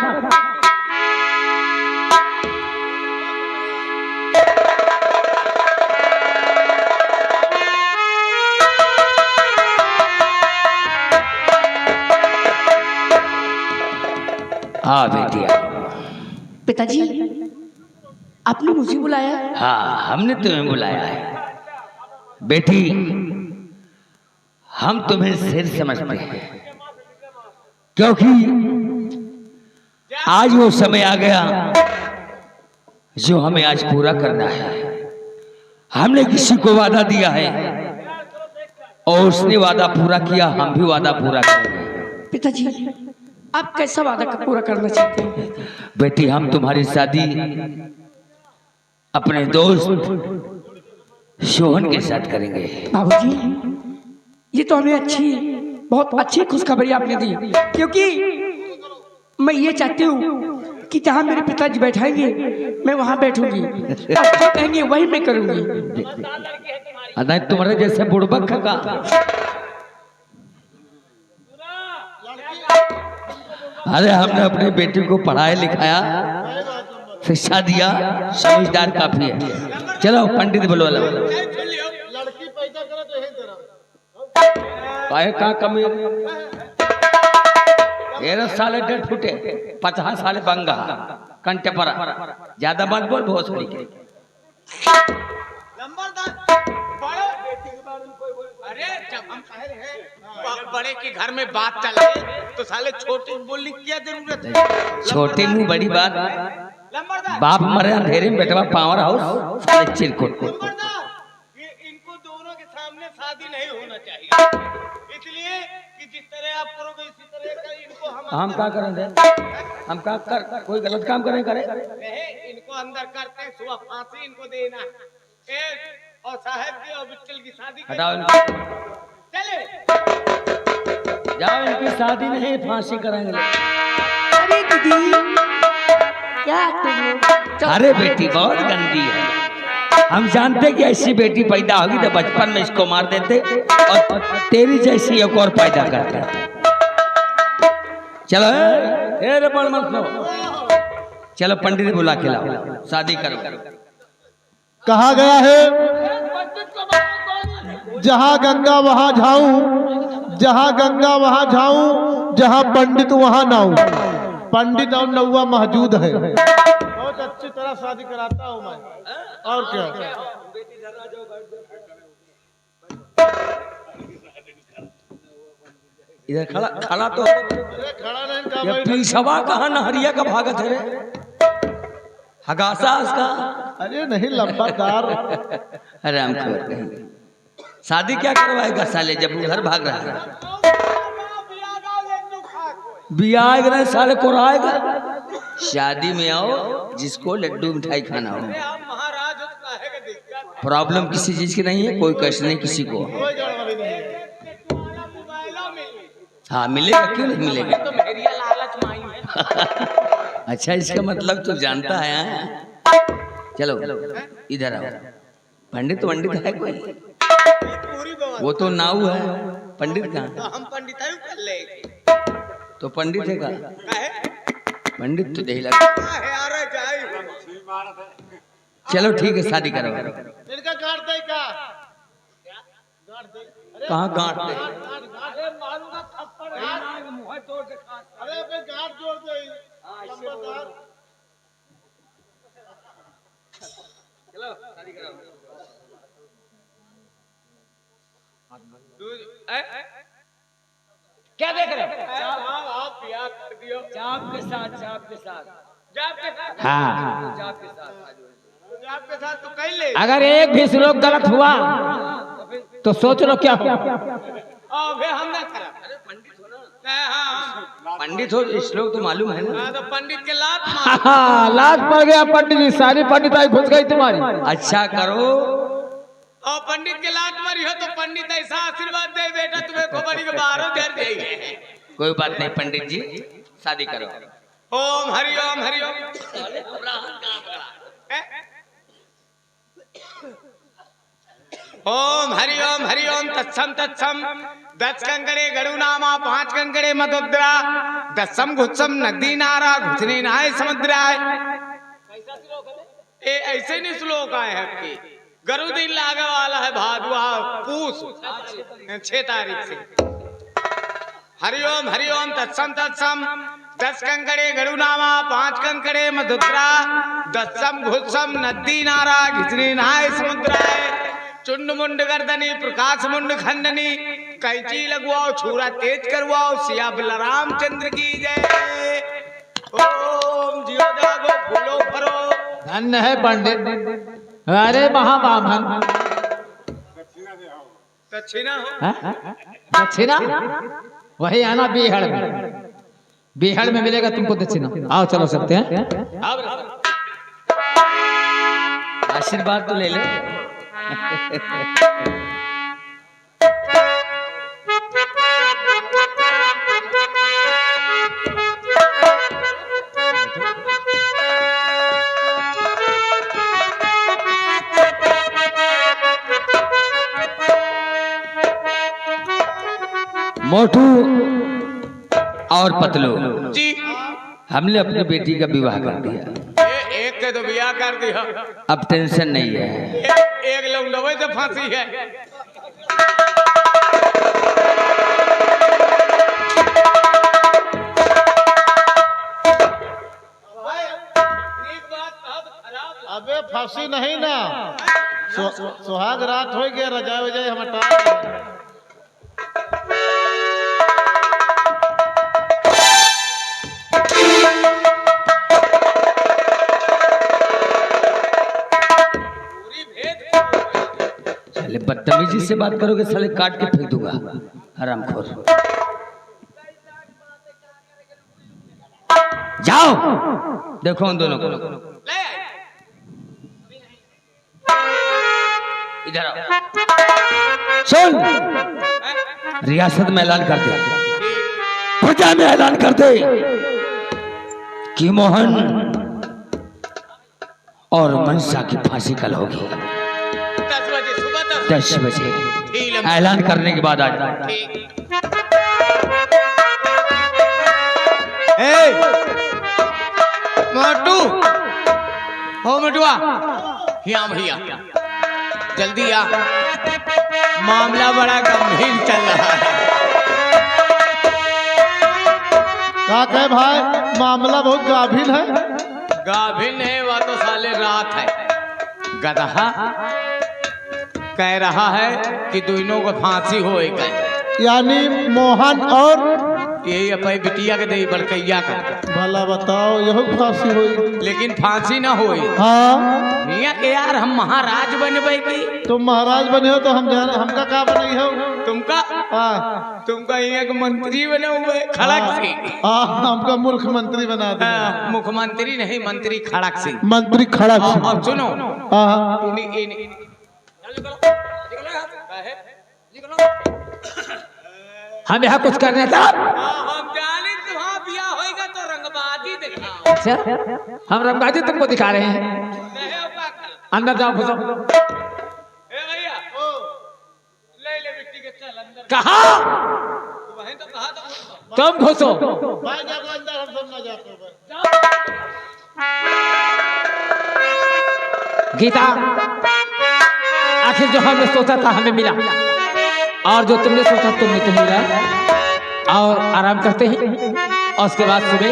हाँ बेटी, पिताजी, आपने मुझे बुलाया? हाँ हमने तुम्हें बुलाया है बेटी। हम तुम्हें सिर समझते हैं, क्योंकि आज वो समय आ गया जो हमें आज पूरा करना है। हमने किसी को वादा दिया है और उसने वादा पूरा किया, हम भी वादा पूरा करेंगे। पिताजी, आप कैसा वादा पूरा करना चाहते हैं? बेटी हम तुम्हारी शादी अपने दोस्त सोहन के साथ करेंगे। बाबूजी, ये तो हमें बहुत अच्छी खुशखबरी आपने दी, क्योंकि मैं ये चाहती हूँ कि जहाँ मेरे पिताजी बैठाएंगे मैं वहाँ बैठूंगी, और जो कहेंगे वही मैं करूंगी। नहीं तुम्हारे जैसे बुड़बक का। अरे हमने अपनी बेटी को पढ़ाया लिखाया, शिक्षा दिया, समझदार काफी है। चलो पंडित बुलवा लो। लड़की पैदा करे तो यही तरह काहे का कमी? ये साले 1.5 फुटे 50 साले बंगा कंटे पर ज्यादा मत बोल भोसड़ी के। अरे जब हम बड़े के घर में बात चले तो साले छोटे बोलने की क्या जरूरत है? छोटे मुंह बड़ी बात, बाप मरे अंधेरे में बेटवा पावर हाउस साले चिरकुट को। इनको दोनों के सामने शादी नहीं होना चाहिए, इसलिए कि जिस तरह आप करोगे इसी तरह का इनको हम क्या करेंगे? हम क्या कर कोई गलत काम करें करे? नहीं, इनको अंदर करते हैं, सुबह फांसी इनको देना है। और साहब की और बिट्टल की शादी हटाओ इनको, चले जाओ इनकी शादी नहीं फांसी करेंगे। अरे दीदी, क्या अरे बेटी बहुत गंदी है, हम जानते कि ऐसी बेटी पैदा होगी तो बचपन में इसको मार देते और तेरी जैसी एक और पैदा करते। चलो चलो पंडित बुला के लाओ, शादी करो। कहा गया है जहाँ गंगा वहाँ जाऊं, जहाँ गंगा वहाँ जाऊं, जहाँ पंडित वहाँ नाऊं। पंडित और नौवा मौजूद है। बहुत अच्छी तरह शादी कराता हूँ मैं, और क्या। इधर खड़ा खड़ा तो अरे खड़ा नहीं ये कहा पीछवा कहाँ नहरिया का भागत है रे? हगासा उसका। अरे नहीं लंबादार। अरे हम खबर कहेंगे शादी क्या करवाएगा साले जब उधर भाग रहा है? बियाह नहीं साले को आएगा। शादी में आओ जिसको लड्डू मिठाई खाना हो। प्रॉब्लम किसी चीज की नहीं है, कोई कष्ट नहीं किसी को। हाँ मिलेगा, क्यों नहीं मिलेगा? अच्छा इसका मतलब तू जानता है हाँ? चलो इधर आओ। पंडित है कोई? वो तो नाऊ है, पंडित कहाँ? तो हम पंडिताई कर ले तो पंडित है का? काहे पंडित तो नहीं लगा। काहे आ रहा जाई चलो ठीक है, शादी करो। इनका गाड़ दे का कहाँ गांठ दे? अरे अबे गाड़ जोड़ दे लंबा क्या देख रहे हो? आप ब्याह कर दियो चाप के साथ, चाप के साथ। जाप के साथ हाँ, जाप के साथ जाप के साथ तो कह ले अगर एक भी श्लोक गलत हुआ तो सोच लो क्या होगा। अबे हम ना करा अरे पंडित हो ना हाँ पंडित हो, श्लोक तो मालूम है ना। हाँ तो पंडित के लात मार हाँ, लात पड़ गया पंडित जी, सारी पंडिताई घुस गई तुम्हारी। अच्छा करो, और पंडित के लात मारी हो तो पंडित ऐसा आशीर्वाद दे बेटा तुम्हें खोपड़ी के बाहरों धर देंगे। कोई बात नहीं पंडित जी, शादी करो। ओम हरि ओम हरि ओम ओम हरि ओम तत्सम तत्सम 10 कंकड़े गरु नामा 5 कंकड़े मधुद्रा 10 घुत्सम नदी नारा घुसने नाय समुद्राय। ए ऐसे नहीं श्लोक आए हैं आपकी। गरु दिन लागे वाला है भादुआ पूस 6 तारीख से। हरि ओम तत्सम तत्सम 10 कंकड़े गरु नामा 5 कंकड़े मधुद्रा 10 घुत्सम नदी नारा घिचनी नाय समुद्राय। चुंड मुंड गर्दनी प्रकाश मुंड खंडनी कैची लगवाओ छुरा तेज करवाओ सिया बलराम चंद्र की जय। ओम जियो जागो फूलो फरो। धन्य है पंडित, अरे महाबामन। दक्षिणा हो दक्षिणा वही आना बिहाड़ में, बिहाड़ में मिलेगा तुमको दक्षिणा। आओ चलो सकते हैं। आशीर्वाद तो ले लो। मोटू और पतलू जी हमने अपनी बेटी का विवाह कर दिया, एक के तो बियाह कर दिया, अब टेंशन नहीं है। एक लौंडवे से फांसी है। अबे फांसी नहीं ना, सुहाग रात हो गया, रजाई वजाई हम हटा। साले बदतमीजी से बात करोगे, साले काट के फेंक दूंगा, हरामखोर। जाओ देखो उन दोनों को, इधर आओ। सुन, रियासत में ऐलान कर दे, प्रजा में ऐलान कर दे कि मोहन और मनसा की फांसी कल होगी 10 बजे सुबह 10 बजे। ऐलान करने के बाद आ जाओ। मोटू हो मोटुआ, यहाँ भैया जल्दी आ, मामला बड़ा गंभीर चल रहा है। क्या कहे भाई, मामला बहुत गाभिन है। गाभिन है वह तो साले रात है। गदहा कह रहा है कि दोनों को फांसी होएगा, यानी मोहन और यही अपनी बिटिया के दे बड़कैया का। भला बताओ, यही फांसी हुई। लेकिन फांसी ना होई। हाँ, मियाँ के यार हम महाराज बनबे की। तुम महाराज बने हो तो हम जान, हमका का बनी हो। तुमका हाँ, तुमका यहाँ के मंत्री बने हुए खड़क से। हमका मुख्यमंत्री बना दिया। मुख्यमंत्री नहीं, मंत्री खड़क से। मंत्री खड़ा। और सुनो, हाँ, हम यहाँ कुछ करने था। हम जाने तुम्हारा बियाह होएगा तो रंगबाजी दिखाओ। अच्छा, हम रंगबाजी तुमको दिखा रहे हैं। नहीं होगा कल। अंदर जाओ, घुसो। ए भैया ले ले बिटिया कहा तुम घुसो। भाई जाओ अंदर, हम सब ना जाते हैं। गीता, आखिर जो हमने सोचा था हमें मिला, और जो तुमने सोचा तुमने तो मिला। और आराम करते हैं और उसके बाद सुबह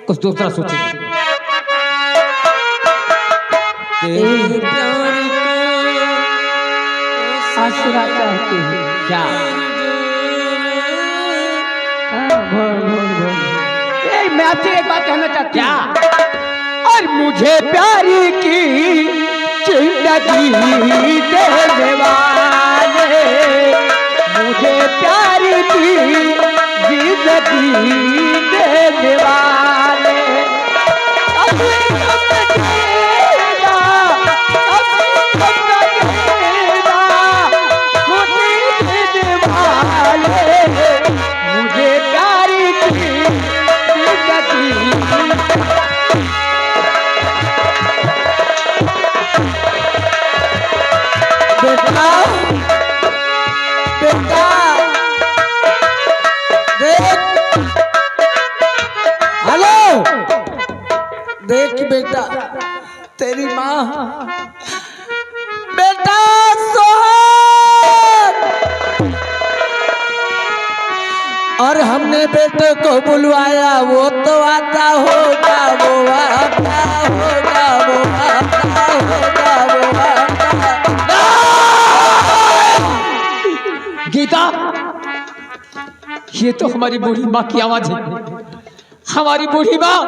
कुछ दूसरा सोचेंगे। आसरा चाहती हूँ क्या? मैं आपसे एक बात कहना चाहती क्या? हूँ। और मुझे प्यारी की जिंदगी देने वाले, मुझे प्यारी की जिंदगी देने वाले, अभी कब देगा, अभी कब देगा, खुशी देने वाले, मुझे प्यारी की जिंदगी। बेटा बेटा देख, हेलो देख बेटा, तेरी माँ बेटा सोहन, और हमने बेटे को बुलवाया, वो तो आता होगा, वो आता होगा, वो आता होगा, वो आता। गीता, ये तो हमारी बूढ़ी माँ की आवाज है। हमारी बूढ़ी माँ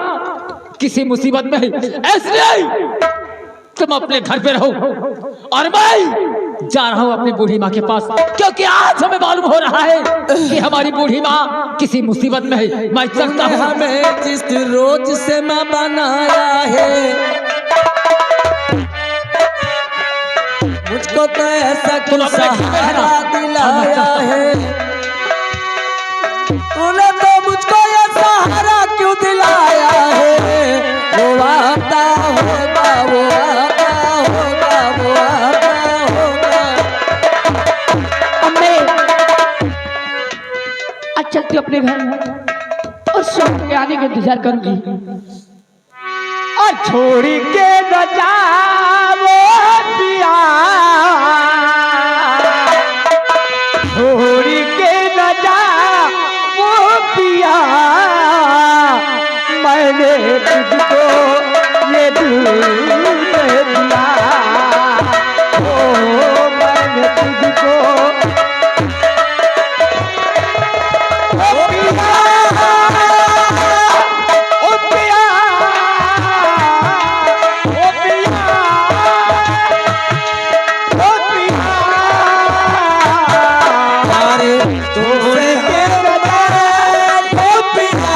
किसी मुसीबत में है, इसलिए तुम अपने घर पे रहो और मैं जा रहा हूँ अपनी बूढ़ी माँ के पास, क्योंकि आज हमें मालूम हो रहा है कि हमारी बूढ़ी माँ किसी मुसीबत में है। मैं चलता हूँ। हमें जिस रोज से माँ बनाया है, मुझको तो ऐसा क्यों सहारा दिलाया है, तूने तो मुझको ये सहारा क्यों दिलाया है। वो आता होगा, वो आता होगा, वो आता होगा। अम्मे, आज चलती अपने घर और सुबह के आने का इंतजार करूंगी, और छोड़ के न जाओ पिया, छोड़ के न जाओ पिया, मैंने तुझको ये दिल दे दिया, ओ मैंने तुझको ओ पिया, ओ पिया, ओ पिया, ओ पिया, अरे तुझे के ओ पिया,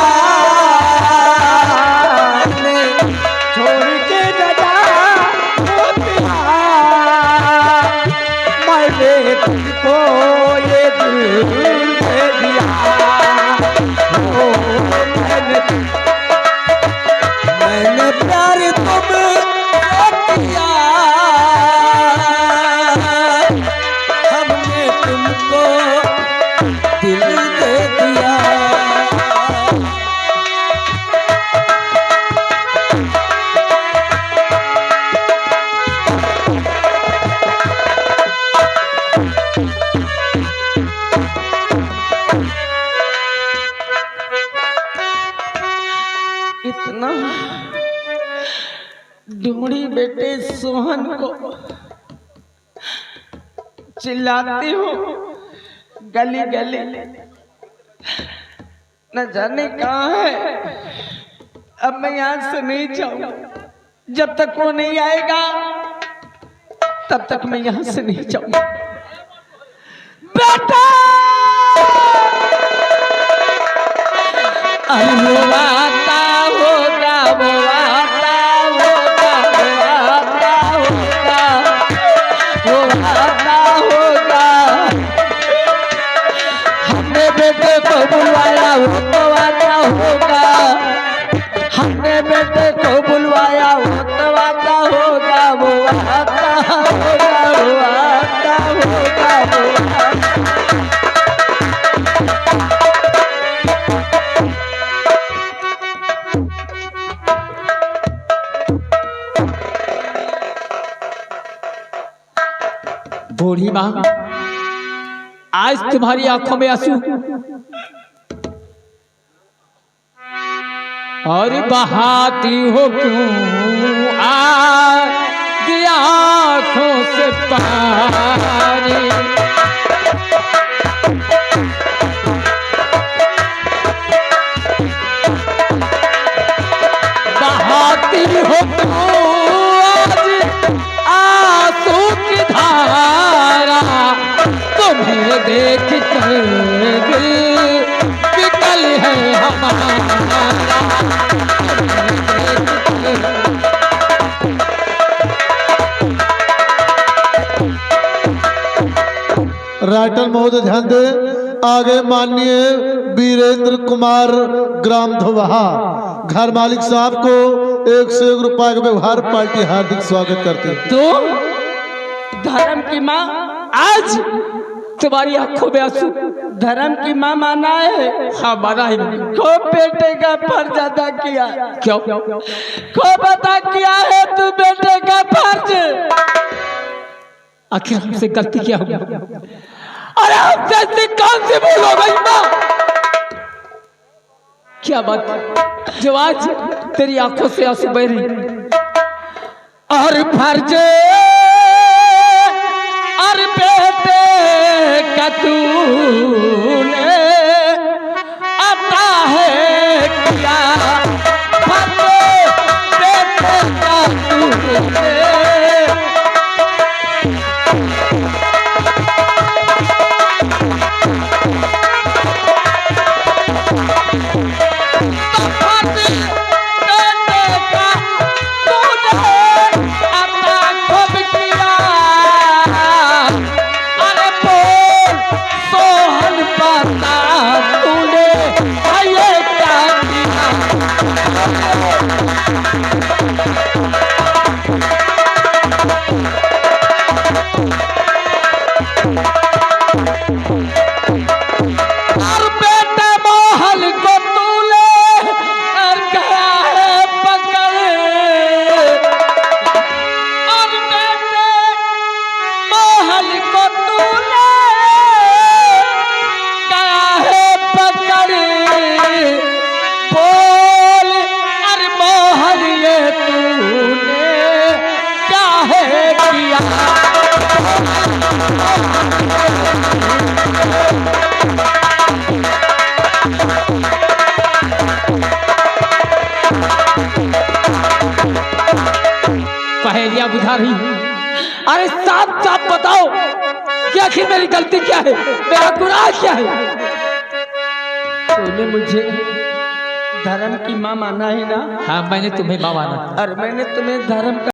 छोड़ के न जा ओ पिया, मैंने तुझको ये दिल दे दिया, ओ मैंने प्यार तुमसे किया, हमने तुमको दिल दे दिया। इतना ढूंढी बेटे सोहन को, चिल्लाती हूँ गली गली, न जाने कहाँ है। अब मैं यहाँ से नहीं जाऊँ, जब तक वो नहीं आएगा तब तक मैं यहाँ से नहीं जाऊँगा। बेटा वो आता होगा, वो आता होगा, वो आता होगा, वो आता होगा। हमने बेटे को बुलवाया, वो तो आता होगा, हमने बेटे को बुलवाया, वो तो आता होगा, वो आता होगा, वो आता होगा, वो आता। आज तुम्हारी आंखों में आंसू और बहाती हो क्यों आ दिया आंखों से पानी। बहाती हो क्यों आज आंसू की धारा, तुम्हें देख कर दिल विकल है हमारा। राइटर महोदय ध्यान दे। आगे माननीय वीरेंद्र कुमार ग्राम धोबहा घर मालिक साहब को 1 से 1 रुपए का व्यवहार पार्टी हार्दिक स्वागत करते हैं। तो धर्म की माँ आज तुम्हारी आंखों में आंसू। धर्म की माँ माना है। हाँ माना है। को बेटे का फर्ज अदा किया। क्यों? को अदा किया है तू बेटे का फर्ज। आखिर हमसे गलती क्या हो गई? अरे हमसे ऐसी कौन सी भूल हो गई माँ? क्या बात जो आज तेरी आंखों से आंसू बह रही? और फर्ज और बेटे का तूने अता है किया। फर्ज बेटे का तूने पहेलियां बुझा रही। अरे साफ साफ बताओ कि आखिर मेरी गलती क्या है, मेरा गुनाह क्या है? तूने मुझे धर्म की माँ माना है ना? हाँ मैंने तुम्हें माँ माना। और मैंने तुम्हें धर्म का